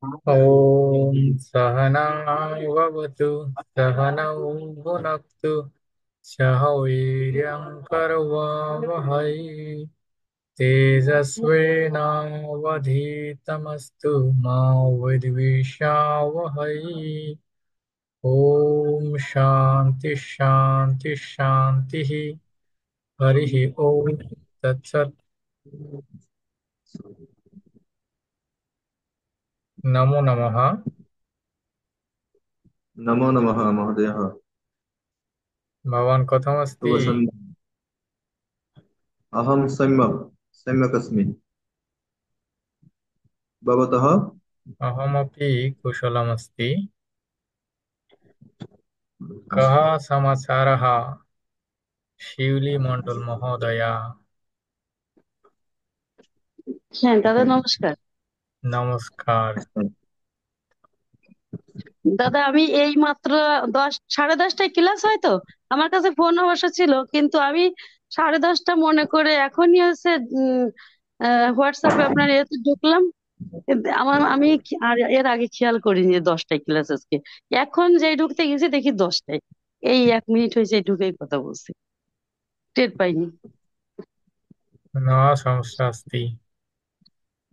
ॐ सहनाववतु सहनौ भुनक्तु सह वीर्यं करवावहै तेजस्विनावधीतमस्तु मा विद्विषावहै। ॐ शान्ति शान्ति शान्तिः। हरिः ॐ तत्सत्। नमो नमः। नमो नमः महोदय। भवान् कथमस्ति? शुभसन्ध्या। अहं सम्यक् अस्मि। भवतः? अहमपि कुशलमस्ति। कः समाचारः শিউলি মণ্ডল মহোদয়া? হ্যাঁ দাদা নমস্কার। নমস্কার। দাদা আমি এই মাত্র 10, 10:30টায় ক্লাস হয় তো আমার কাছে ফোন অবশ্য ছিল, কিন্তু আমি 10:30টা মনে করে এখনই হচ্ছে হোয়াটসঅ্যাপে আপনার এতে ঢুকলাম। কিন্তু আমি আর এর আগে খেয়াল করিনি যে 10টায় ক্লাস আজকে। এখন যেই ঢুকতে গেছি দেখি 10টায়। এই 1 মিনিট হয়েছে ঢুকেই কথা বলছি, টের পাইনি। न समस्या अस्ति।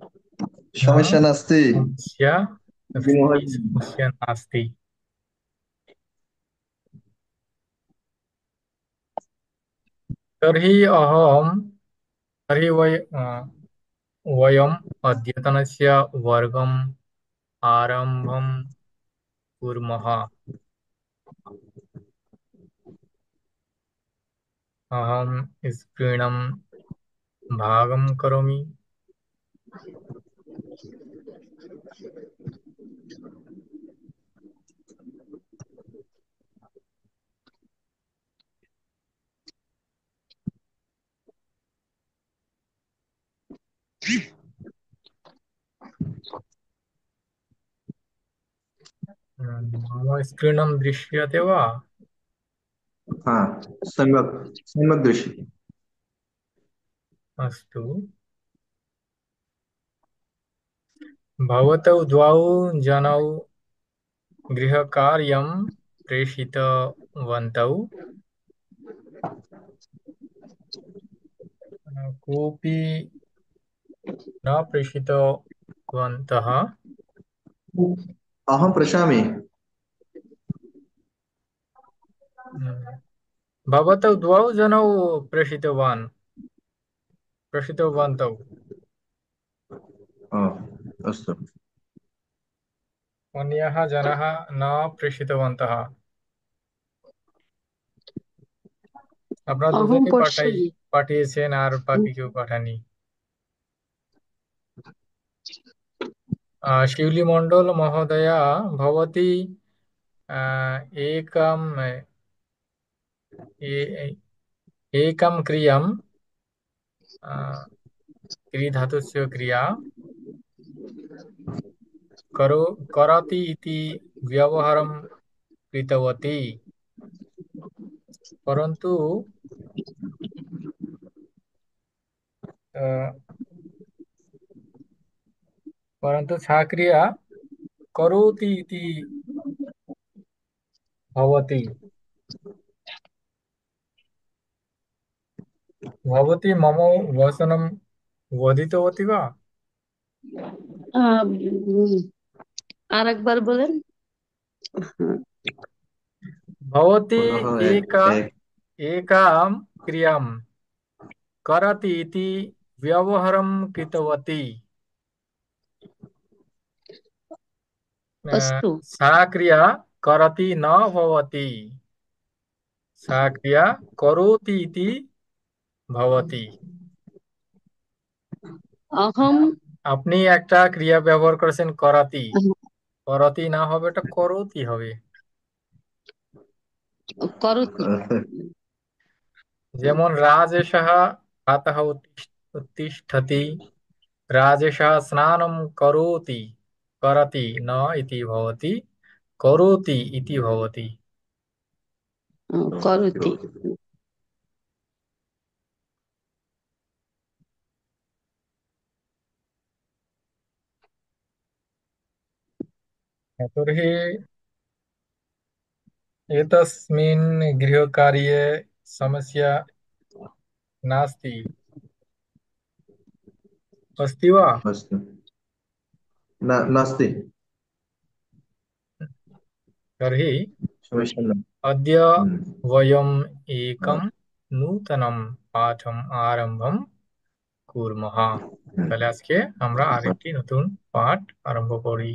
न समस्या नास्ति समस्या जी अस्ति, महोदय। समस्या नास्ति। तर्हि अहं तर्हि वयम् अद्यतनस्य वर्गम् आरम्भं कुर्मः। अहं स्क्रीणं भागं करोमि। मम स्क्रीनं दृश्यते वा? हाँ, सम्यक् सम्यक् दृश्यते। अस्तु। भवतौ द्वौ जनौ गृहकार्यं प्रेषितवन्तौ। कोऽपि न प्रेषितवन्तः। अहं पृच्छामि। भवतौ द्वौ जनौ प्रेषितवन्तौ। हाँ, अस्तु। अन्यः जनः न प्रेषितवन्तः। আপনারা অহম দুজনেই পশ্যামি। পাঠিয়েছেন আর বাকি কেউ পাঠায়নি। শিউলি মণ্ডল মহোদয়া, भवती एकम् ए- एकं क्रियां क्री धातुस्य क्रिया करो करोति इति व्यवहारं कृतवती, परन्तु अ, परन्तु सा क्रिया करोति इति भवति। भवती मम वचनं वदितवती वा? আর একবার বলেন। भवती पुनः एक एकां क्रियां करोति इति व्यवहारं कृतवती। अस्तु। सा क्रिया करोति न भवति, सा क्रिया करोति इति भवति। অহম আপনি একটা ক্রিয়া ব্যবহার করেছেন করাতি, করতি না হবে, এটা করতি হবে। করতি। যেমন রাজেশः प्रातः उत्तिष्ठति, राजेशः स्नानं करोति, करति न इति भवति, करोति इति भवति। করতি। तर्हि एतस्मिन् गृहकार्ये समस्या नास्ति, अस्ति वा? अस्तु। नास्ति। तर्हि समस्या न। अद्य हम्म। वयम् हाँ। एकं নূতনম পাঠম আরম্ভম কুর্মঃ। তাহলে আজকে আমরা আরেকটি নতুন পাঠ আরম্ভ করি।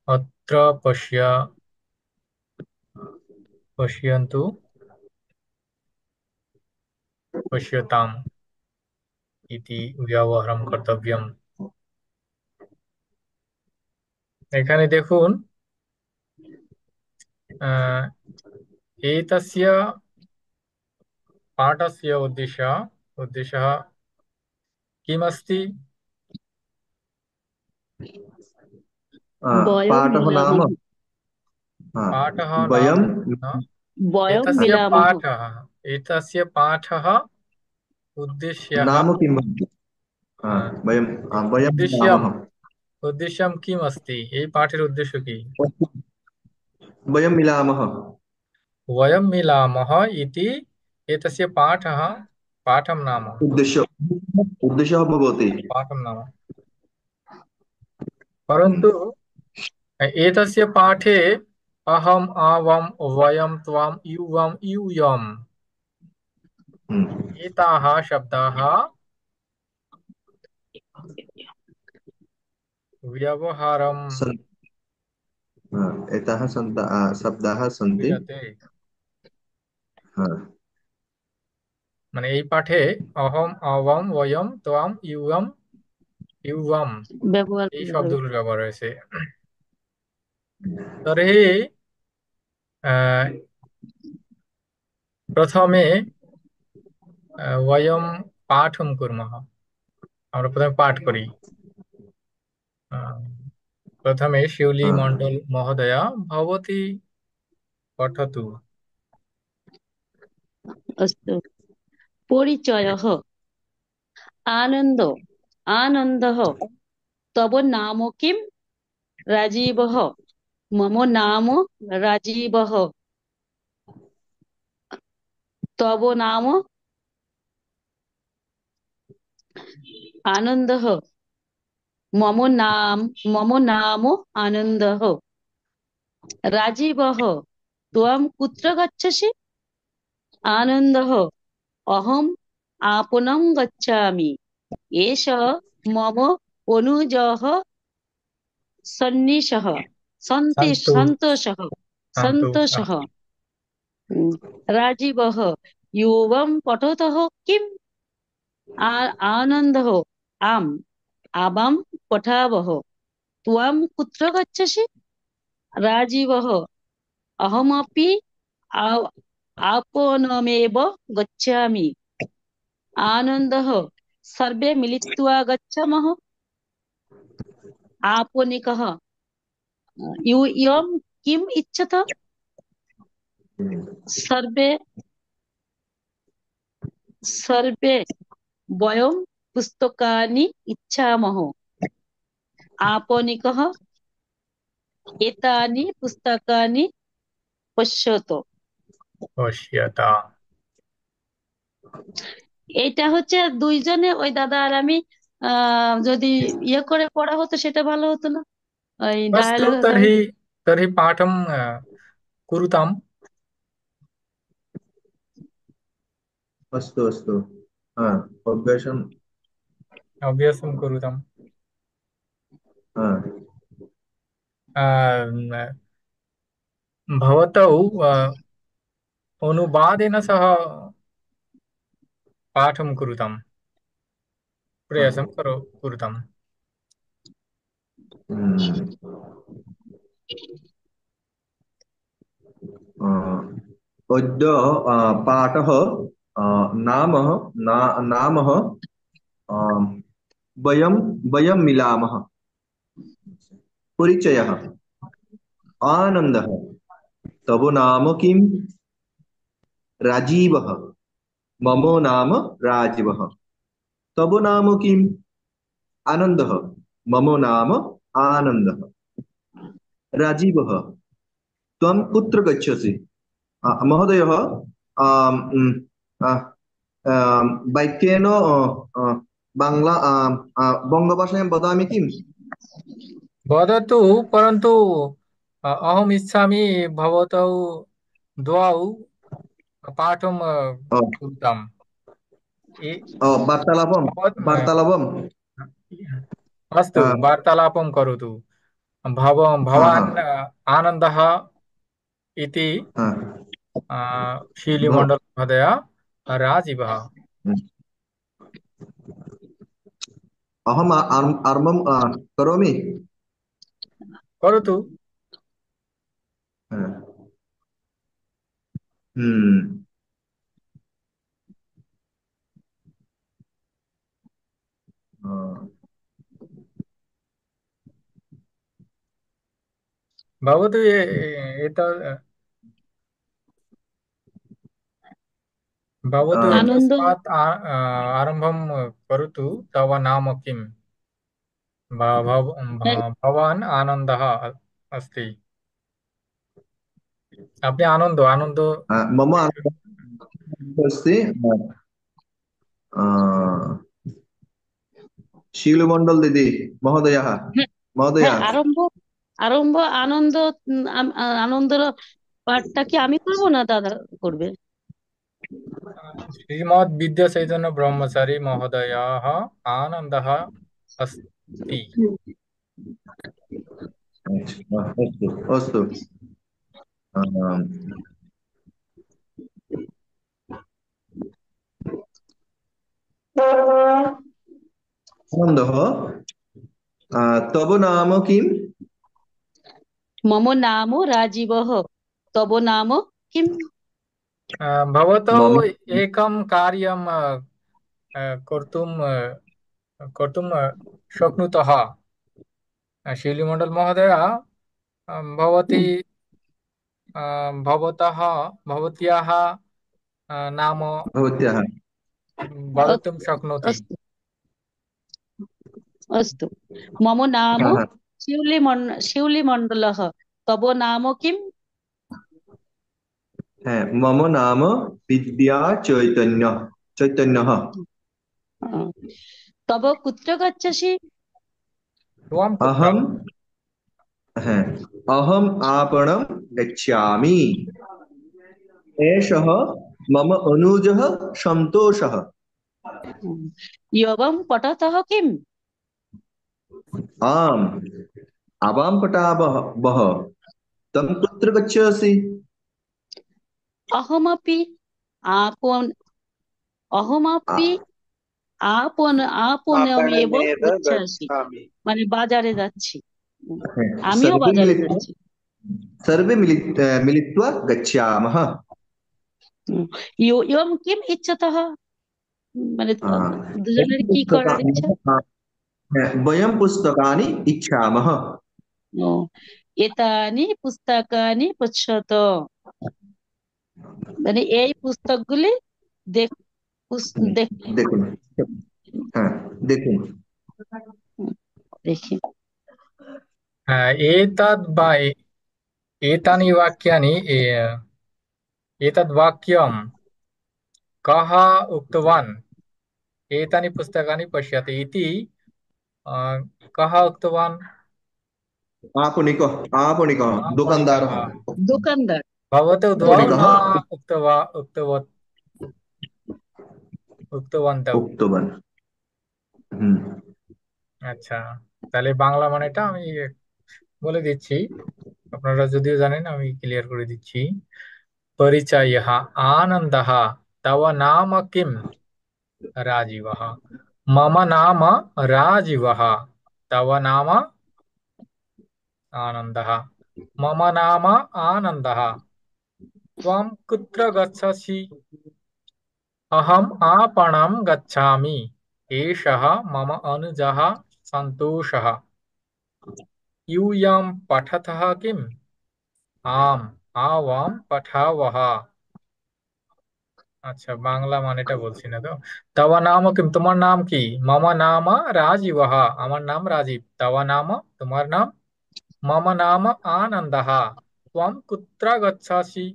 अत्र पश्यन्तु पश्यताम् इति ব্যবহারম কর্তব্যম। এখানে দেখুন एतस्य पाठस्य उद्देशः किमस्ति? বয়ম पाठः नाम। মিলামহ। हाँ। पाठः नाम वयं বয়ম एतस्य মিলামহ। पाठः उद्देश्यः नाम किम्? हाँ, वयं वयं उद्देश्यम् मिलामः। उद्देश्यं किम् अस्ति? এই পাঠের উদ্দেশ্য কি? वयं मिलामः। वयं मिलामः इति एतस्य पाठं नाम। उद्देश्यः भवति। पाठं नाम। परन्तु एतस्य पाठे अहम् आवां वयं त्वां युवं यूयम् एताः शब्दाः व्यवहारं एताः शब्दाः सन्ति। क्रियते। हाँ। মানে এই পাঠে অহম আওয়াম ওয়ম তোয়াম ইউয়াম ইউয়াম ব্যবহার এই করা যাবে। শব্দগুলোর ব্যবহার হয়েছে। তর্হি প্রথমে वयं पाठं कुर्मः। আমরা প্রথমে পাঠ করি। প্রথমে শিউলি हाँ। মণ্ডল মহোদয়া ভবতি পঠতু। अस्तु। परिचयः। आनन्द। आनन्दः। तव नाम किं? राजीवः। मम नाम राजीवः। तव नाम? आनन्दः। मम नाम आनन्दः। राजीवः। त्वं कुत्र गच्छसि? आनन्दः। अहम् आपणं गच्छामि। एषः मम अनुजः सन्निशः। सन्तु सन्तोषः। सन्तु सन्तोषः। राजीवः। युवं पठतः किम्? आनन्दः। आम् आवां पठावः। त्वं कुत्र गच्छसि? राजीवः। अहमपि आपणमेव गच्छामि। आनन्दः। सर्वे मिलित्वा गच्छामः। आपणिकः। यूयं किम् इच्छत? सर्वे वयं पुस्तकानि इच्छामः। आपणिकः। एतानि पुस्तकानि पश्यतु। পশ্যতা। এটা হচ্ছে দুইজনে ওই দাদা আর আমি যদি ইয়ে করে পড়া হতো সেটা ভালো হতো না, ওই अस्तु ডায়ালগ আকারে। तर्हि तर्हि पाठं कुरुताम्। अस्तु अस्तु। हाँ, अभ्यासं। अभ्यासं कुरुताम्। हाँ। भवतौ अनुवादेन सह पाठं कुरुताम्। प्रयासं कुरुताम्। हम्म। अद्य पाठः नाम नाम वयं वयं मिलामः। परिचयः। आनन्दः। तव नाम किं? राजीवः। मम नाम राजीवः। तव नाम किं? आनन्दः। मम नाम आनन्दः। राजीवः। त्वं कुत्र गच्छसि? महोदयः, आम्, आ, वाक्येन बाङ्ग्ला बङ्गभाषायां वदामि किम्? वदतु, परन्तु अहम् इच्छामि भवतौ द्वौ पाठं अ, कुरुताम्। ए- वार्तालापं भवत् वार्तालापं अस्तु, वार्तालापं करोतु। हा हा भवान् आनन्दः इति हा शीलिमण्डल महोदय, राजीवः। अहम् आरम्भं करोमि। करोतु। हम्म, अ, भवतु एतत् भवतु आनन्द एतस्मात् आरम्भं करोतु। तव नाम किम्? भवान् आनन्दः अस्ति। আপনি আনন্দ আনন্দ मम आरम्भः अस्ति। अ, शीलमण्डल दीदी महोदयः হ্যাঁ, महोदय। হ্যাঁ, আরম্ভ আরম্ভ আনন্দ, আনন্দের পাঠটা কি আমি করবো না দাদা করবে? श्रीमद् विद्याचैतन्य ब्रह्मचारी महोदयः आनन्दः अस्ति। अस्तु अस्तु। आनन्दः, तव नाम किम्? मम नाम राजीवः। तव नाम किम्? भवतौ मम एकं कार्यं कर्तुं कर्तुं शक्नुतः। शिलिमण्डल महोदय, भवती भवतः भवत्याः नाम भवत्याः। वदितुं अस्तु शक्नोति। अस्तु अस्तु। मम नाम हा हा शिवलीमण्डलः। तव नाम किम्? हा, मम नाम विद्या चैतन्यः। तव कुत्र गच्छसि? त्वं कुत्र? अहं हा, अहम् आपणं गच्छामि। एषः मम अनुजः सन्तोषः। एवं पठतः किम्? आम्, आवां पठावः वः। तं कुत्र गच्छसि? अहमपि आपन् अहमपि आ- আপনেও आपणमेव গচ্ছাসি, गच्छामि। মানে বাজারে যাচ্ছি। আমিও सर्वे বাজারে मिलित्वा যাচ্ছি। मिलित्वा गच्छामः। ইয়ম কিম ইচ্ছাতः, মানে দুজনের কি করার ইচ্ছা? वयं पुस्तकानि इच्छामः। ও, এতানি পুস্তকানি পশ্যত, মানে এই পুস্তকগুলি দেখ দেখ দেখুন, হ্যাঁ, দেখুন। দেখি। एतद् वा एतानि वाक्यानि एतद् वाक्यं कः उक्तवान्? एतानि पुस्तकानि पश्यति इति अ, कः उक्तवान्? आपणिकः आपणिकः। दुकानदारः দোকানদার। भवतौ द्वौ न आपणिकः उक्तवत् উক্তবন্তৌ। उक्तवान्। হুম, আচ্ছা, তাহলে বাংলা মানেটা আমি বলে দিচ্ছি। আপনারা যদিও জানেন, আমি ক্লিয়ার করে দিচ্ছি। परिचयः। आनन्दः। तव नाम किम्? राजीवः। मम नाम राजीवः। तव नाम? आनन्दः। मम नाम आनन्दः। त्वं कुत्र गच्छसि? अहम् आपणं गच्छामि। एषः मम अनुजः सन्तोषः। यूयं पठतः किम्? आम्, आवां पठावः। আচ্ছা, বাংলা মানেটা বলছি না তো। তাওয়া নাম কিম, তোমার নাম কি? মামা নামা রাজীবহা, আমার নাম রাজীব। তাওয়া নাম, তোমার নাম? মামা নাম আনন্দহা। ত্বম কুত্রা গচ্ছাসি,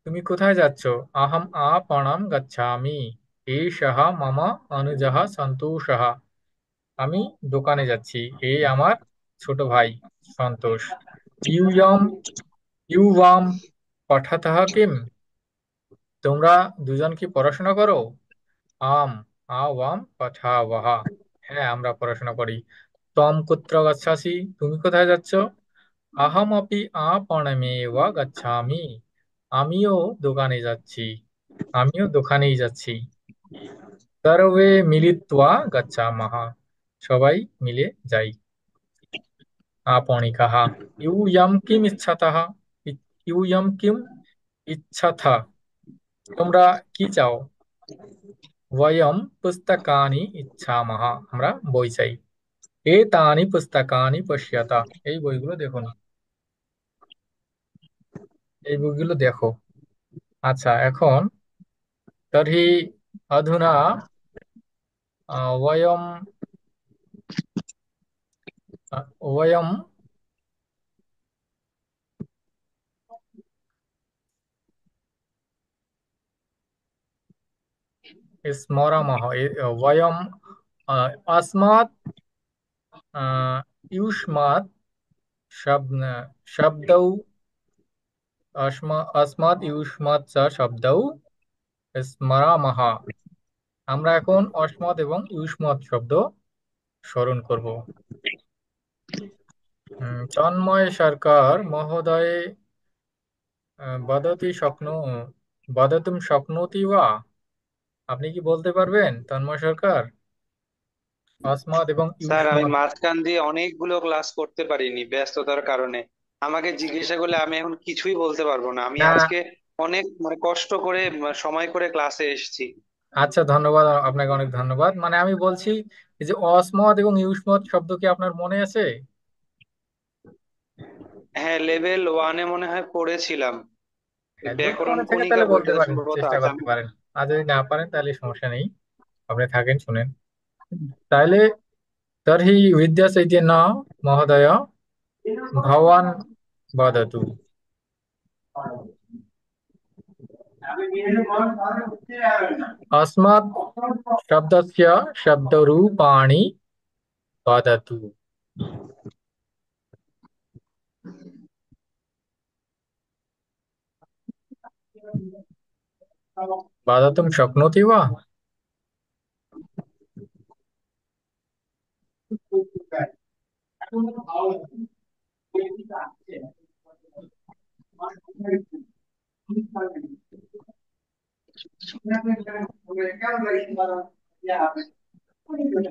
তুমি কোথায় যাচ্ছ? আহম আপণম গচ্ছামি। এষঃ মম অনুজঃ সন্তোষঃ, আমি দোকানে যাচ্ছি। এই আমার ছোট ভাই সন্তোষ। ইউয়ম ইউবাম পঠতঃ কিম, তোমরা দুজন কি পড়াশোনা করো? আম আওয়াম পঠাওয়াহ, হ্যাঁ আমরা পড়াশোনা করি। তম কুত্র গচ্ছাসি, তুমি কোথায় যাচ্ছ? আহম আপি আপনমেব গচ্ছামি, আমিও দোকানে যাচ্ছি, আমিও দোকানেই যাচ্ছি। সর্বে মিলিত্বা গচ্ছামহ, সবাই মিলে যাই। আপনিকাহ ইউয়ম কিম ইচ্ছাতঃ, ইউয়ম কিম ইচ্ছাথ, তোমরা কি চাও? বয়ম পুস্তকানি ইচ্ছামহ, আমরা বই চাই। এতানি পুস্তকানি পশ্যত, এই বইগুলো দেখুন, এই বইগুলো দেখো। আচ্ছা, এখন তর্হি অধুনা वयम वयम स्मरामः, वयम अस्मात् युष्मात् शब्द शब्दौ, अस्मात् युष्मात् च शब्दौ स्मरामः, আমরা এখন অস্মৎ এবং ইউষ্মৎ শব্দ স্মরণ করব। তন্ময় সরকার মহোদয় বদতি স্বপ্ন, বদতুম শক্নোতি ওয়া, আপনি কি বলতে পারবেন তন্ময় সরকার? অস্মৎ এবং স্যার, আমি ইউষ্মৎ। মাঝখান দিয়ে অনেকগুলো ক্লাস করতে পারিনি ব্যস্ততার কারণে। আমাকে জিজ্ঞাসা করলে আমি এখন কিছুই বলতে পারবো না। আমি না, আজকে অনেক কষ্ট করে সময় করে ক্লাসে এসেছি। আচ্ছা ধন্যবাদ, আপনাকে অনেক ধন্যবাদ। মানে আমি বলছি, এই যে অসমত এবং ইউষ্মত শব্দ কি আপনার মনে আছে? হ্যাঁ, লেভেল ওয়ানে মনে হয় পড়েছিলাম। হ্যাঁ, যদি ব্যাকরণ মনে থাকে কণিকা তাহলে বলতে বইটাতে পারেন, সম্ভবত চেষ্টা আছে। করতে আমি পারেন। আর যদি না পারেন তাহলে সমস্যা নেই, আপনি থাকেন, শুনেন। তাহলে তর্हि विद्याचैतन्य महोदय भवान् वदतु। अस्मात् शब्दस्य शब्दरूपाणि वदतु। वदितुं शक्नोति वा?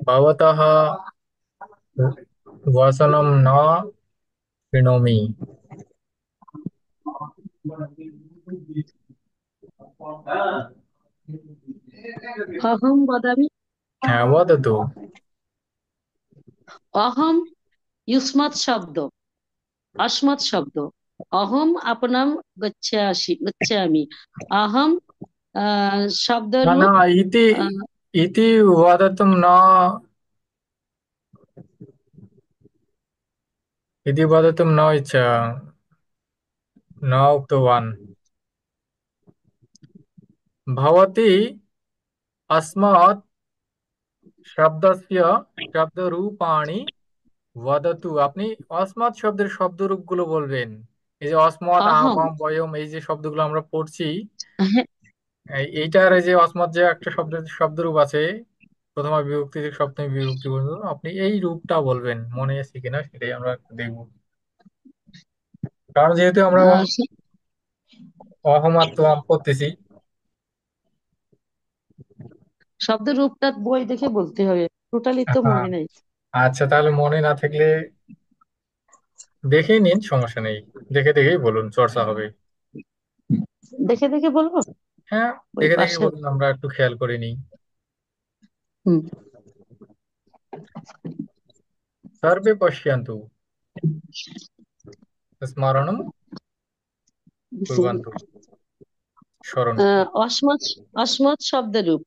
भवतः वचनं न शृणोमि। অহম বদামি। হ্যাঁ, वदतु। অহম ইউষ্মৎ শব্দ, অস্মৎ শব্দ। অহম আপনাম গচ্ছামি। অহম न न, শব্দরূপ। इति আহ, इति वदितुं न, इति वदितुं न इच्छा, न उक्तवान्। भवती अस्मात् শব্দস্য শব্দরূপাণি বদতু, আপনি অসমাৎ শব্দের শব্দরূপগুলো বলবেন। এই যে অসমত, অহম, আহম, বয়ম, এই যে শব্দগুলো আমরা পড়ছি, হ্যাঁ, এইটার এই যে অসমত যে একটা শব্দের শব্দরূপ আছে, প্রথমা বিভক্তি থেকে সপ্তমী বিভক্তি পর্যন্ত, আপনি এই রূপটা বলবেন। মনে আছে কিনা সেটাই আমরা একটু দেখবো। কারণ যেহেতু আমরা আহ, অহমাত্র আম পড়তেছি। শব্দরূপটা বই দেখে বলতে হবে, টোটালি তো হ্যাঁ, মনে নেই। আচ্ছা, তাহলে মনে না থাকলে দেখেই নিন, সমস্যা নেই। দেখে দেখেই বলুন, চর্চা হবে। দেখে দেখে বলবো। হ্যাঁ, ওই দেখে দেখে পাশে। বলুন, আমরা একটু খেয়াল করে নিই। হুম। सर्वे पश्यन्तु स्मरणं कुर्वन्तु। স্মরণ করি। অসমত অসমত শব্দরূপ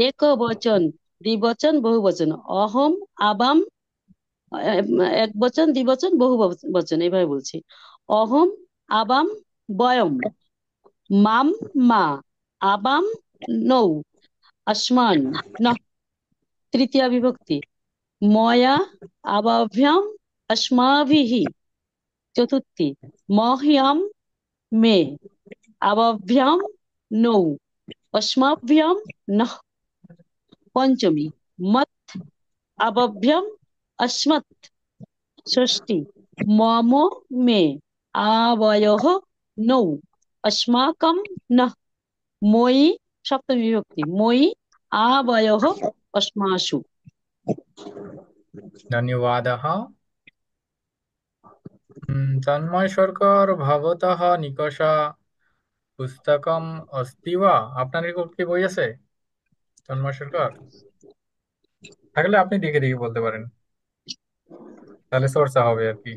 এক বচন, দ্বিবচন, বহুবচন। অহম, আবাম, এক বচন, দ্বিবচন, বহু বচন, এইভাবে বলছি। অহম, আবাম, বয়ম, মাম, মা, আবাম, নৌ, আসমান, নহ, তৃতীয়া বিভক্তি। ময়া, আবাভ্যাম, अस्माभिः, চতুর্থী। মহ্যম, মে, আবাভ্যাম, নৌ, अस्मभ्यं, নঃ, পঞ্চমী। মত, আবাভ্যাম, अस्मत्, ষষ্ঠী। মম, মে, আবয়ঃ, নৌ, अस्माकं, নঃ, ময়ি, সপ্তমী বিভক্তি। ময়ি, আবয়ঃ, अस्मासु। धन्यवादः। तन्मय সরকার ভবতः নিকষ পুস্তকম अस्ति वा? আপনার নিকট কি বই আছে তন্ময় সরকার? থাকলে আপনি দেখে দেখে বলতে পারেন, তাহলে চর্চা হবে আর কি,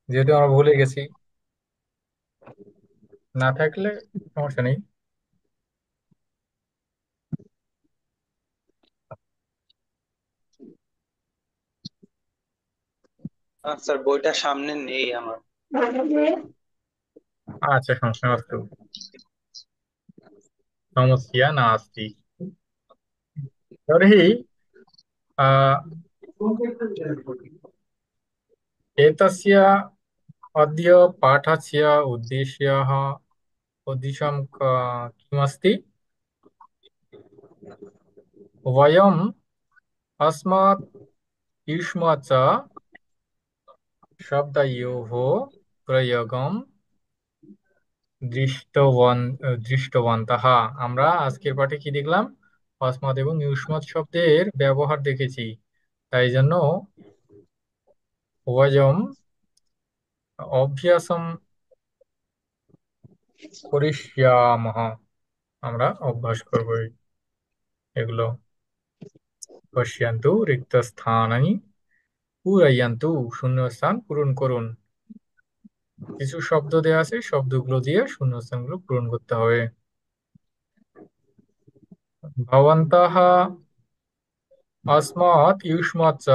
যেহেতু আমরা ভুলে গেছি। না থাকলে সমস্যা নেই। স্যার বইটা সামনে নেই আমার। আচ্ছা, সমস্যা অस्तु, समस्या नास्ति। तर्हि एतस्य अद्य पाठस्य उद्देश्यं किमस्ति? वयम् अस्मात् युष्मत् च शब्दयोः प्रयोगं দৃষ্টবন্তः। আমরা আজকের পাঠে কি দেখলাম? অস্মাৎ এবং ইউষ্মৎ শব্দের ব্যবহার দেখেছি। তাই জন্য ওয়াজম অভ্যাসম করিষ্যামः, আমরা অভ্যাস করব এগুলো। পশ্যন্তু রিক্তস্থানানি পূরয়ন্তু, শূন্যস্থান পূরণ করুন। কিছু শব্দ দেওয়া আছে, শব্দগুলো দিয়ে শূন্যস্থানগুলো পূরণ করতে হবে। ভবন্তঃ अस्मात् युष्मत् च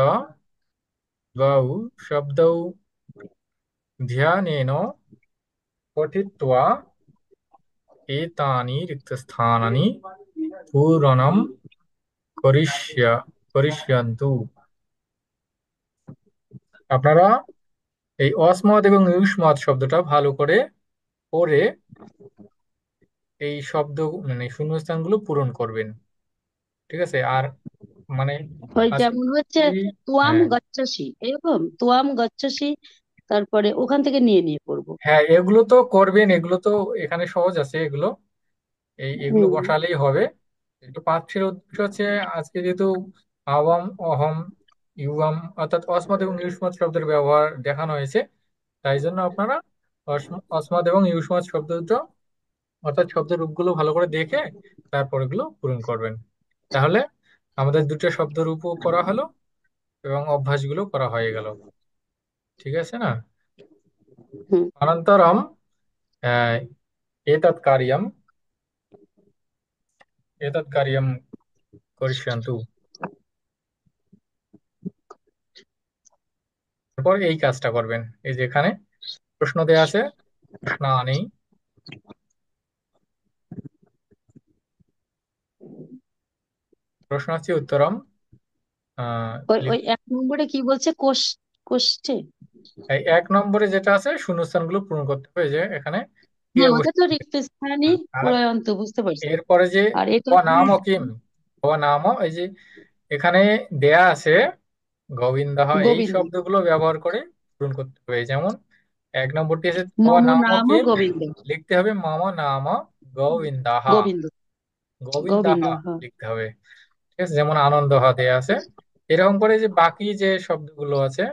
द्वौ शब्दौ ध्यानेन पठित्वा एतानि रिक्तस्थानानि पूरणं করিষ্যন্তু। আপনারা এই অসমত এবং ইউষ্মত শব্দটা ভালো করে পড়ে এই শব্দ মানে শূন্যস্থানগুলো পূরণ করবেন, ঠিক আছে? আর মানে ওই আজকে যেমন হচ্ছে তুয়াম হ্যাঁ, গচ্ছসি, এরকম তুয়াম গচ্ছসি, তারপরে ওখান থেকে নিয়ে নিয়ে পড়বো। হ্যাঁ, এগুলো তো করবেন, এগুলো তো এখানে সহজ আছে এগুলো, এগুলো হুম। বসালেই হবে। একটু পাঠ্যের উদ্দেশ্য হচ্ছে আজকে যেহেতু আওয়াম, অহম, ইউয়াম অর্থাৎ অসমত এবং ইউষ্মত শব্দের ব্যবহার দেখানো হয়েছে, তাই জন্য আপনারা অসমত এবং ইউষ্মত শব্দ দুটো অর্থাৎ শব্দের রূপগুলো ভালো করে দেখে তারপর এগুলো পূরণ করবেন। তাহলে আমাদের দুটো শব্দ রূপও করা হলো এবং অভ্যাসগুলো করা হয়ে গেল, ঠিক আছে না? হুম। অনন্তরম আহ, এতৎ কার্যম এতৎ কার্যম করিষ্যন্তু। তারপর এই কাজটা করবেন। এই যে এখানে প্রশ্ন দেয়া আছে, প্রশ্নানি, প্রশ্ন আছে উত্তরম। ওই ওই এক নম্বরে কি বলছে, কোষ্টে? এই এক নম্বরে যেটা আছে শূন্যস্থানগুলো পূরণ করতে হবে, এই যে এখানে কে হ্যাঁ, ওটা তো বসে। রিক্ত স্থানই আর প্রয়ন্ত, বুঝতে পারছি। এরপরে যে আর এটা নাম ও কিম, নাম, এই যে এখানে দেয়া আছে গোবিন্দ, এই গোবিন্দ, শব্দগুলো ব্যবহার করে পূরণ করতে হবে। যেমন এক নম্বরটি আছে মম নাম ও নাম কিম, গোবিন্দ। লিখতে হবে মম নাম গোবিন্দাহ, গোবিন্দ, গোবিন্দাহ গোবিন্দ, হ্যাঁ। লিখতে হবে, ঠিক আছে? যেমন আনন্দ দেয়া আছে, এরকম করে যে বাকি যে শব্দগুলো আছে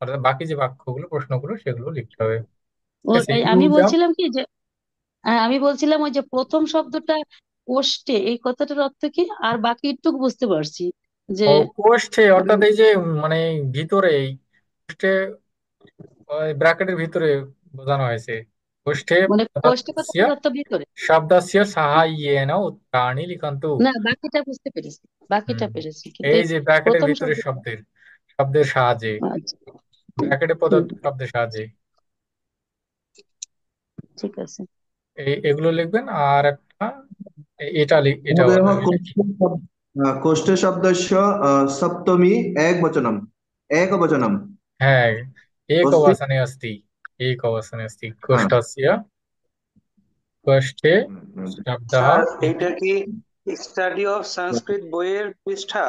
অর্থাৎ বাকি যে বাক্যগুলো প্রশ্নগুলো সেগুলো লিখতে হবে, ও ঠিক আছে? এই আমি ইউজাম, বলছিলাম কি যে, হ্যাঁ, আমি বলছিলাম ওই যে প্রথম শব্দটা কোষ্টে, এই কথাটার অর্থ কি? আর বাকি একটু বুঝতে পারছি যে ও কোষ্ঠে অর্থাৎ উম, এই যে মানে ভিতরে এই কোষ্ঠে ব্র্যাকেটের ভিতরে বোঝানো হয়েছে। মানে कोष्ठे কোষ্ঠী কথাটা पदस्य প্রথম করে। शब्दस्य साहाय्येन उत्तराणि लिखन्तु। না, বাকিটা বুঝতে পেরেছি, বাকিটা হুম, পেরেছি, কিন্তু এই এই যে ব্র্যাকেটের প্রথম ভিতরে শব্দটা। শব্দের শব্দের সাহায্যে, আচ্ছা। ব্র্যাকেটে হুম, প্রদত্ত শব্দের সাহায্যে ঠিক আছে। এগুলো লিখবেন। আর একটা এটা এটা महोदय कोष्ठशब्दस्य सप्तमी एकवचनम् एकवचनम् হ্যাঁ, एक अस्ति। वसने अस्ति, एक वसने अस्ति हाँ। कोष्ठस्य कोष्ठे शब्दः। স্যার এইটা কি স্টাডি অফ সংস্কৃত বইয়ের পৃষ্ঠা?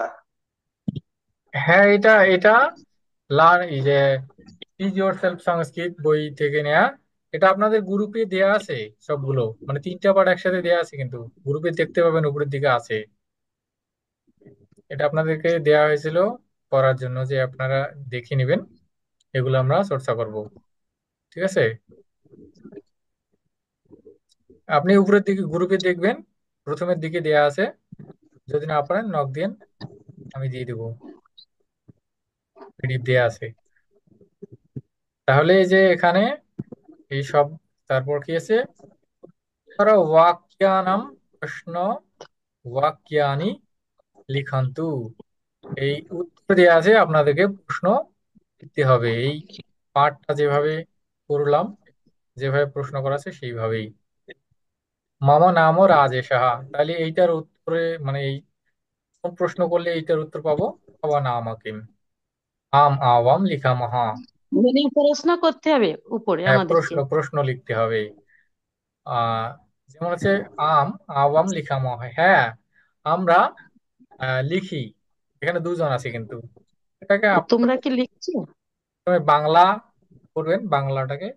হ্যাঁ, এটা এটা লার্ন এই যে টিচ ইয়োর সেলফ সংস্কৃত বই থেকে নেয়া। এটা আপনাদের গ্রুপে দেয়া আছে সবগুলো, মানে তিনটা পার্ট একসাথে দেয়া আছে, কিন্তু গ্রুপে দেখতে পাবেন উপরের দিকে আছে। এটা আপনাদেরকে দেয়া হয়েছিল পড়ার জন্য, যে আপনারা দেখে নেবেন, এগুলো আমরা চর্চা করব। ঠিক আছে, আপনি উপরের দিকে গ্রুপে দেখবেন, প্রথমের দিকে দেয়া আছে। যদি না পারেন নক দিন, আমি দিয়ে দেবো, পিডিএফ দেয়া আছে। তাহলে এই যে এখানে এই সব, তারপর কি আছে, वाक्यानां प्रश्न वाक्यानि লিখন্তু। এই উত্তর দেওয়া আছে, আপনাদেরকে প্রশ্ন লিখতে হবে। এই পাঠটা যেভাবে করলাম, যেভাবে প্রশ্ন করা আছে সেইভাবেই। মামা নামও রাজেশাহ, তাহলে এইটার উত্তরে মানে এই কোন প্রশ্ন করলে এইটার উত্তর পাবো, বাবা নাম কিম, আম আওয়াম লিখা মহা। মানে প্রশ্ন করতে হবে উপরে হ্যাঁ, আমাদেরকে। প্রশ্ন প্রশ্ন লিখতে হবে। যেমন হচ্ছে আম আওয়াম লিখা মহা, হ্যাঁ আমরা লিখি। এখানে দুজন আছে কিন্তু, এটাকে তোমরা কি লিখছো? প্রথমে বাংলা করবেন, বাংলাটাকে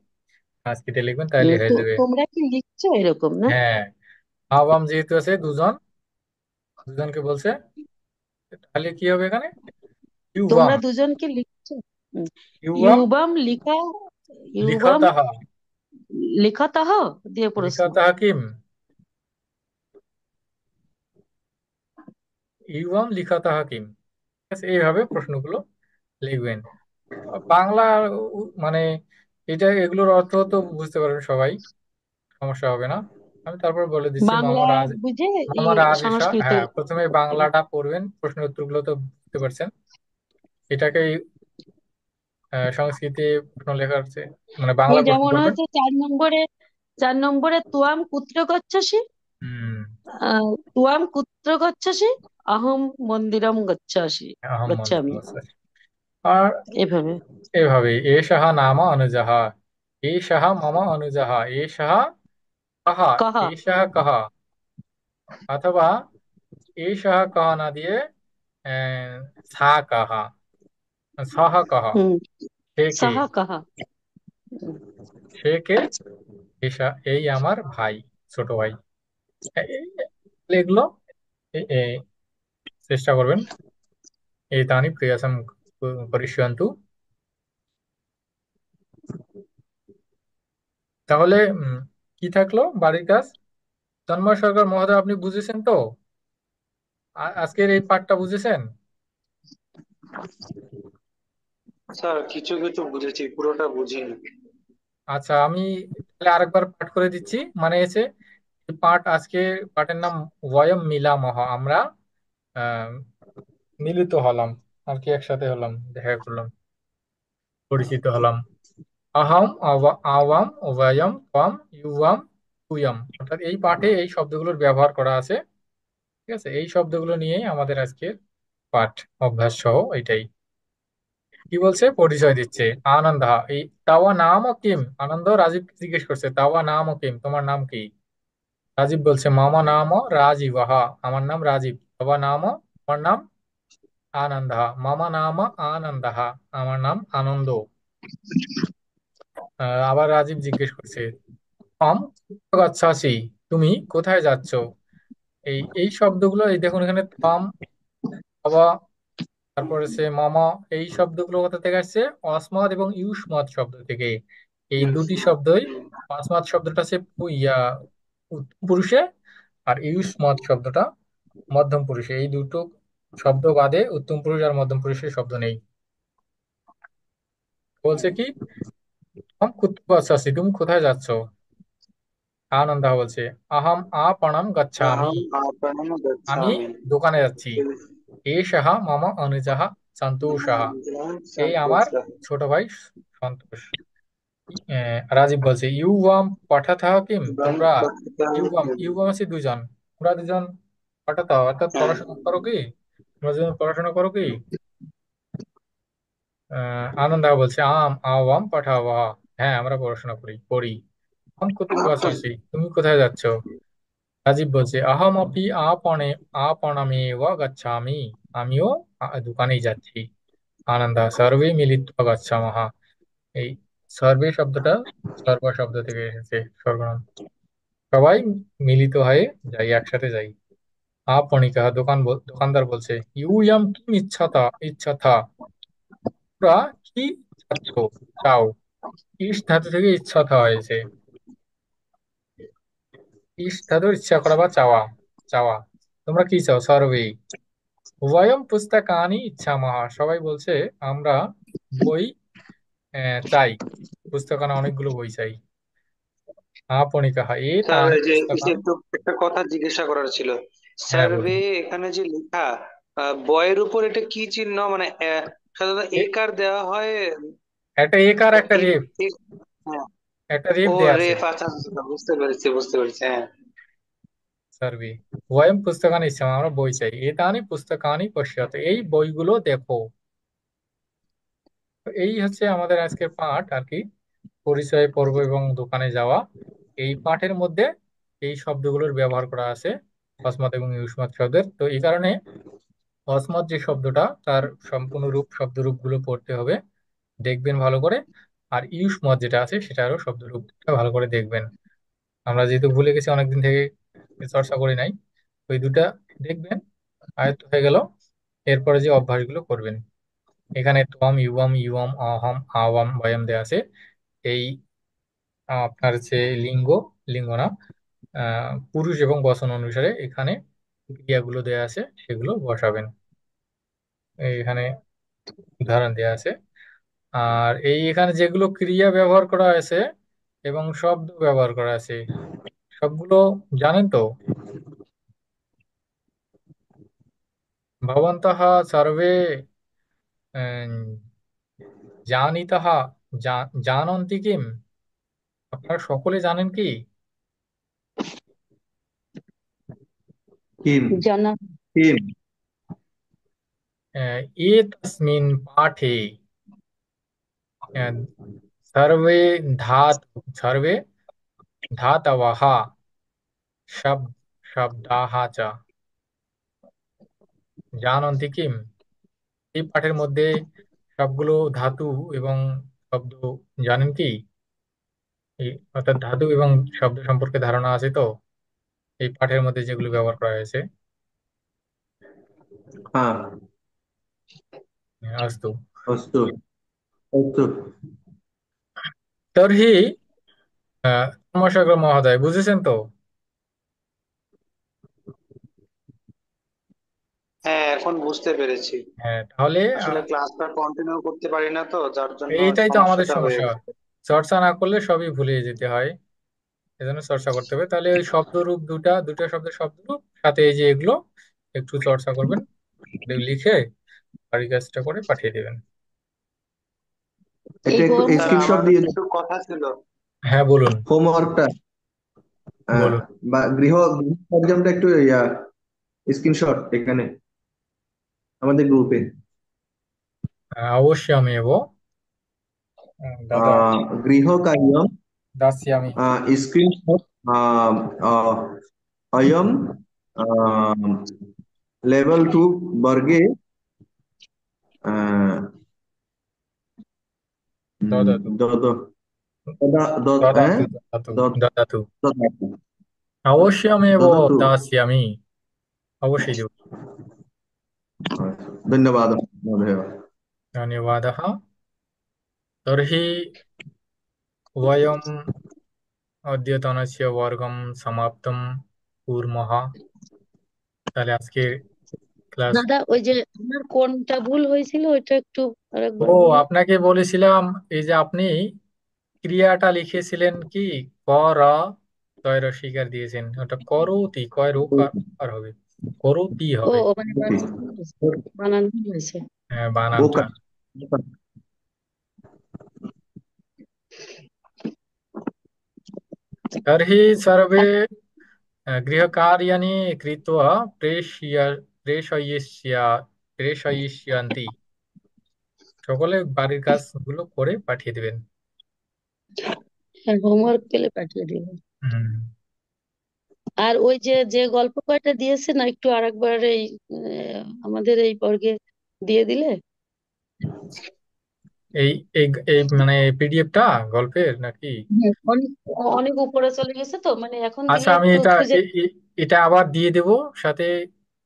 সংস্কৃতে লিখবেন, তাহলে হয়ে যাবে। তোমরা কি লিখছো এরকম না? হ্যাঁ, আওয়াম যেহেতু আছে দুজন, দুজনকে বলছে, তাহলে কি হবে এখানে, ইউবাম। তোমরা দুজন কি লিখছো? হুম। ইউবাম ইউবাম লিখা, ইউবাম লিখতাহা, লিখাতাহ দিয়ে প্রশ্ন। লিখাতাহাকিম, ইউবাম লিখাতাহাকিম। ঠিক আছে, এইভাবে প্রশ্নগুলো লিখবেন। বাংলা মানে এটা, এগুলোর অর্থ তো বুঝতে পারবেন সবাই, সমস্যা হবে না। আমি তারপর বলে দিচ্ছি। বাংলা বুঝে মামা রাজ এসা, সংস্কৃত। হ্যাঁ প্রথমে বাংলাটা পড়বেন, প্রশ্নের উত্তরগুলো তো বুঝতে পারছেন। এটাকে সংস্কৃতে প্রশ্ন লেখার মানে বাংলা এই প্রশ্ন যেমন করবেন। হচ্ছে 4 নম্বরে, 4 নম্বরে তুয়াম কুত্র গচ্ছসি, হুম, তুয়াম কুত্র গচ্ছসি, আহম মন্দিরম গচ্ছাসি, আহম্মদ গচ্ছামি, আর এভাবে। এভাবে এষাহ নাম অনুজাহা, এষাহ মম অনুজাহা, এষাহ কাহা, কাহা। এষাহ কাহা, অথবা এষাহ কাহা না দিয়ে আহ, সা কাহা, সাহা কাহা, হুম। সে কে, সাহা কাহা। সে কে, এসা এই আমার ভাই, ছোট ভাই। এগুলো চেষ্টা করবেন। এতানি প্রিয়াসম পরিষ্যন্তু। তাহলে কি থাকলো বাড়ির কাজ। তন্ময় সরকার মহোদয়, আপনি বুঝেছেন তো, আজকের এই পাঠটা বুঝেছেন? স্যার কিছু কিছু বুঝেছি, পুরোটা বুঝিনি। আচ্ছা, আমি তাহলে আরেকবার পাঠ করে দিচ্ছি। মানে এসে এই পাঠ, আজকে পাঠের নাম ওয়ম মিলামহ, আমরা আহ মিলিত হলাম আর কি, একসাথে হলাম, দেখা করলাম, পরিচিত হলাম। আহম আওয়াম ওয়ায়াম ত্বম ইউয়াম তুয়াম, অর্থাৎ এই পাঠে এই শব্দগুলোর ব্যবহার করা আছে। ঠিক আছে, এই শব্দগুলো নিয়েই আমাদের আজকের পাঠ, অভ্যাস সহ এটাই। কি বলছে, পরিচয় দিচ্ছে। আনন্দ, এই তাওয়া নাম ও কিম, আনন্দ রাজীবকে জিজ্ঞেস করছে, তাওয়া নাম ও কিম, তোমার নাম কি? রাজীব বলছে, মামা নাম ও রাজীব, আমার নাম রাজীব। তাওয়া নাম ও, আমার নাম আনন্দ, মামা নাম আনন্দ, আমার নাম আনন্দ। আবার রাজীব জিজ্ঞেস করছে, তম কুত্র গচ্ছাসি, তুমি কোথায় যাচ্ছ? এই এই শব্দগুলো, এই দেখুন এখানে তম, বাবা, তারপরে সে মামা, এই শব্দগুলো কোথা থেকে আসছে, অসমাদ এবং ইউষ্মদ শব্দ থেকে। এই দুটি শব্দই, অসমাদ শব্দটা সে উত্তম পুরুষে, আর ইউষ্মদ শব্দটা মধ্যম পুরুষে। এই দুটো শব্দ বাদে উত্তম পুরুষ আর মধ্যম পুরুষের শব্দ নেই। বলছে কি, তম কুত্র গচ্ছাসি, তুমি কোথায় যাচ্ছ? আনন্দা বলছে আহম আপনম গচ্ছামি, अहम आपणम আমি गच्छामि। দোকানে যাচ্ছি। এষः মম অনুজः সন্তোষः, এই আমার संतोषः। ছোট ভাই সন্তোষ। রাজীব বলছে ইউবাম পঠাথা কিম, इदं তোমরা ইউবাম पठितव्यम्। ইউবাম আছে দুজন, তোমরা দুজন পঠাতা অর্থাৎ হ্যাঁ। পড়াশোনা করো কি, তোমরা দুজন পড়াশোনা করো কি? আনন্দা বলছে আম আওয়াম পাঠাওয়া, হ্যাঁ আমরা পড়াশোনা করি করি। আম কুত্র গচ্ছাসি, তুমি কোথায় যাচ্ছ? রাজীব বলছে আহম আপি আপনামেব গচ্ছামি, আমিও দোকানেই যাচ্ছি। আনন্দা সর্বে মিলিত্বা গচ্ছামহ, এই সর্বে শব্দটা সর্ব শব্দ থেকে এসেছে, সর্বনাম। সবাই মিলিত হয়ে যাই, একসাথে যাই। আপনিকা দোকানদার বলছে ইউয়াম কিম ইচ্ছাতা ইচ্ছাথা, তোমরা কি চাচ্ছ, চাও। ইস ধাতু থেকে ইচ্ছাথা হয়েছে। ইস ধাতুর ইচ্ছা করা বা চাওয়া, চাওয়া। তোমরা কি চাও? সর্বে উভয়ম পুস্তকানি ইচ্ছামহ, সবাই বলছে আমরা বই চাই, পুস্তকানা অনেকগুলো বই চাই। আপনিকাহা এ স্যার তানি এই যে পুস্তকান। একটু একটা কথা জিজ্ঞাসা করার ছিল। হ্যাঁ বলুন। সার্ভে এখানে যে লেখা, বইয়ের উপর এটা কি চিহ্ন, মানে সাধারণত এ- একার দেওয়া হয়। একটা এক আর একটা এ- রেফ, এ- হ্যাঁ। একটা রেফ ও দেয়া আছে। রেফ, আচ্ছা আচ্ছা, আচ্ছা, বুঝতে পেরেছি বুঝতে পেরেছি, হ্যাঁ। সার্ভে ওয়াইম পুস্তকানি ইচ্ছাম, আমরা বই চাই। এতানি পুস্তকানি পশ্চাৎ, এই বইগুলো দেখো। তো এই হচ্ছে আমাদের আজকের পাঠ আর কি, পরিচয় পর্ব এবং দোকানে যাওয়া। এই পাঠের মধ্যে এই শব্দগুলোর ব্যবহার করা আছে, অসমত এবং ইউষ্মত শব্দের। তো এই কারণে অসমত যে শব্দটা তার সম্পূর্ণ রূপ শব্দরূপ গুলো পড়তে হবে, দেখবেন ভালো করে। আর ইউষ্মত যেটা আছে সেটারও শব্দরূপটা ভালো করে দেখবেন। আমরা যেহেতু ভুলে গেছি অনেকদিন থেকে চর্চা করি নাই, ওই দুটা দেখবেন, আয়ত্ত হয়ে গেল। এরপরে যে অভ্যাসগুলো করবেন, এখানে ত্বম ইউয়াম ইউয়াম অহম আওয়াম বয়াম দেয়া আছে। এই আপনার যে লিঙ্গ, লিঙ্গ না, পুরুষ এবং বচন অনুসারে এখানে ক্রিয়াগুলো দেয়া আছে, সেগুলো বসাবেন। এখানে উদাহরণ দেয়া আছে। আর এই এখানে যেগুলো ক্রিয়া ব্যবহার করা হয়েছে এবং শব্দ ব্যবহার করা আছে, সবগুলো জানেন তো? ভবন্তঃ সর্বে আহ, জানিতঃ জানন্তি কিম, আপনারা সকলে জানেন কি? किम জানা। किम एतस्मिन् पाठे अ, सर्वे धातवः शब्द शब्दाः च জানন্তি কিম, এই পাঠের মধ্যে সবগুলো ধাতু এবং শব্দ জানেন কি? এই অর্থাৎ ধাতু এবং শব্দ সম্পর্কে ধারণা আছে তো, এই পাঠের মধ্যে যেগুলো ব্যবহার করা হয়েছে। हाँ अस्तु। अस्तु अस्तु তর্হি ধর্মসাগর মহোদয় বুঝেছেন তো? হ্যাঁ, এখন বুঝতে পেরেছি। হ্যাঁ তাহলে আসলে ক্লাসটা কন্টিনিউ করতে পারি না, তো যার জন্য এইটাই তো আমাদের সমস্যাটা সমস্যা, হয়েছে। চর্চা না করলে সবই ভুলে যেতে হয়, এজন্য চর্চা করতে হবে। তাহলে ওই শব্দরূপ দুটা দুটা শব্দের শব্দরূপ সাথে এই যে এগুলো একটু চর্চা করবেন, লিখে বাড়ির কাজটা করে পাঠিয়ে দেবেন। এটা এই একটু গরম স্যার স্ক্রিনশট আমার দিয়ে একটু কথা ছিল। হ্যাঁ বলুন। হোমওয়ার্কটা বলুন। বা গৃহ এক্সামটা একটু স্ক্রিনশট এখানে আমাদের গ্রুপে অবশ্যই আমি এবো। দাদা গৃহকার্যম দাসিয়ামি। স্ক্রিনশট अयम लेवल 2 वर्गे দাদাতু द द द দাদাতু দাদাতু द দাদাতু द অবশ্যই আমি এবো ददतु দাসিয়ামি, অবশ্যই দেব। धन्यवाद महोदय ধন্যবাদः। तर्हि वयम् अद्यतनस्य वर्गं समाप्तं कुर्मः। তাহলে আজকে ক্লাস। দাদা, ওই যে আমার কোনটা ভুল হয়েছিল ওইটা একটু ও, আরেকবার বলেন। আপনাকে বলেছিলাম এই যে আপনি ক্রিয়াটা লিখেছিলেন কি, কর তয় রসিকার দিয়েছেন, ওটা করতি, কয় রোকার আর হবে, করতি ও হবে। ও মানে বানান ভুল হয়েছে। হ্যাঁ, বানানটা। ओकर तर्हि सर्वे गृहकार्याणि कृत्वा प्रेषयिष्या प्रेषयिष्यन्ति। সকলে বাড়ির কাজগুলো করে পাঠিয়ে দিবেন। হ্যাঁ, হোমওয়ার্ক পেলে পাঠিয়ে দিব। হুম। আর ওই যে যে গল্প কয়টা দিয়েছে না, একটু আরেকবার এই আমাদের এই বর্গে দিয়ে দিলে। এই এই এই মানে পিডিএফটা গল্পের নাকি? হ্যাঁ, অনেক অনেক উপরে চলে গেছে তো, মানে এখন আচ্ছা, দিলে আমি একটু এটা খুঁজে। এটা আবার দিয়ে দেব, সাথে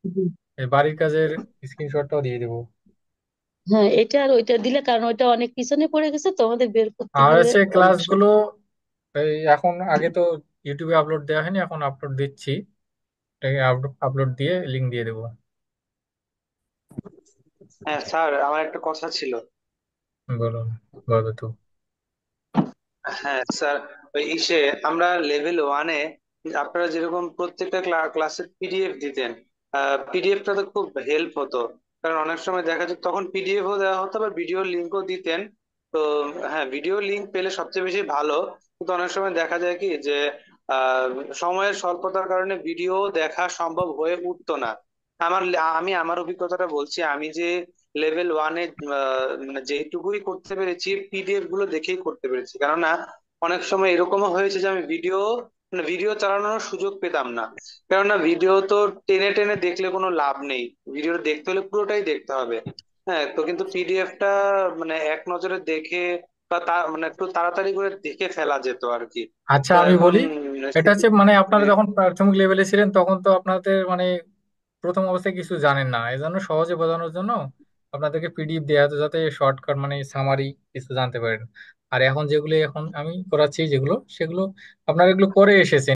হুম। এই বাড়ির কাজের স্ক্রিনশটটাও দিয়ে দেব। হ্যাঁ, এটা আর ওইটা দিলে, কারণ ওইটা অনেক পিছনে পড়ে গেছে তো, আমাদের বের করতে আর গেলে হচ্ছে অনেক ক্লাসগুলো এই এখন, আগে তো ইউটিউবে আপলোড দেওয়া হয়নি, এখন আপলোড দিচ্ছি। এটাকে আপলোড দিয়ে লিংক দিয়ে দেবো। হ্যাঁ স্যার, আমার একটা কথা ছিল। বলুন, বলবে তো। হ্যাঁ স্যার, ওই ইসে আমরা লেভেল 1-এ আপনারা যেরকম প্রত্যেকটা ক্লাসের পিডিএফ দিতেন, পিডিএফটা তো খুব হেল্প হতো। কারণ অনেক সময় দেখা যেত তখন পিডিএফও দেওয়া হতো, আবার ভিডিও লিঙ্কও দিতেন। তো হ্যাঁ, ভিডিও লিঙ্ক পেলে সবচেয়ে বেশি ভালো। কিন্তু অনেক সময় দেখা যায় কি যে আহ সময়ের স্বল্পতার কারণে ভিডিও দেখা সম্ভব হয়ে উঠতো না। আমি আমার অভিজ্ঞতাটা বলছি। আমি যে লেভেল 1-এ মানে যেটুকুই করতে পেরেছি পিডিএফ গুলো দেখেই করতে পেরেছি, কেননা অনেক সময় এরকমও হয়েছে যে আমি ভিডিও চালানোর সুযোগ পেতাম না। কেননা ভিডিও তো টেনে টেনে দেখলে কোনো লাভ নেই, ভিডিও দেখতে হলে পুরোটাই দেখতে হবে। হ্যাঁ, তো কিন্তু পিডিএফটা মানে এক নজরে দেখে বা মানে একটু তাড়াতাড়ি করে দেখে ফেলা যেত আর কি। আচ্ছা, তো আমি এখন বলি। এটা হচ্ছে মানে আপনারা হ্যাঁ, যখন প্রাথমিক লেভেলে ছিলেন তখন তো আপনাদের মানে প্রথম অবস্থায় কিছু জানেন না, এই জন্য সহজে বোঝানোর জন্য আপনাদেরকে পিডিএফ দেওয়া হতো, যাতে শর্টকাট মানে সামারি কিছু জানতে পারেন। আর এখন যেগুলো এখন আমি করাচ্ছি, যেগুলো সেগুলো আপনারা এগুলো করে এসেছেন।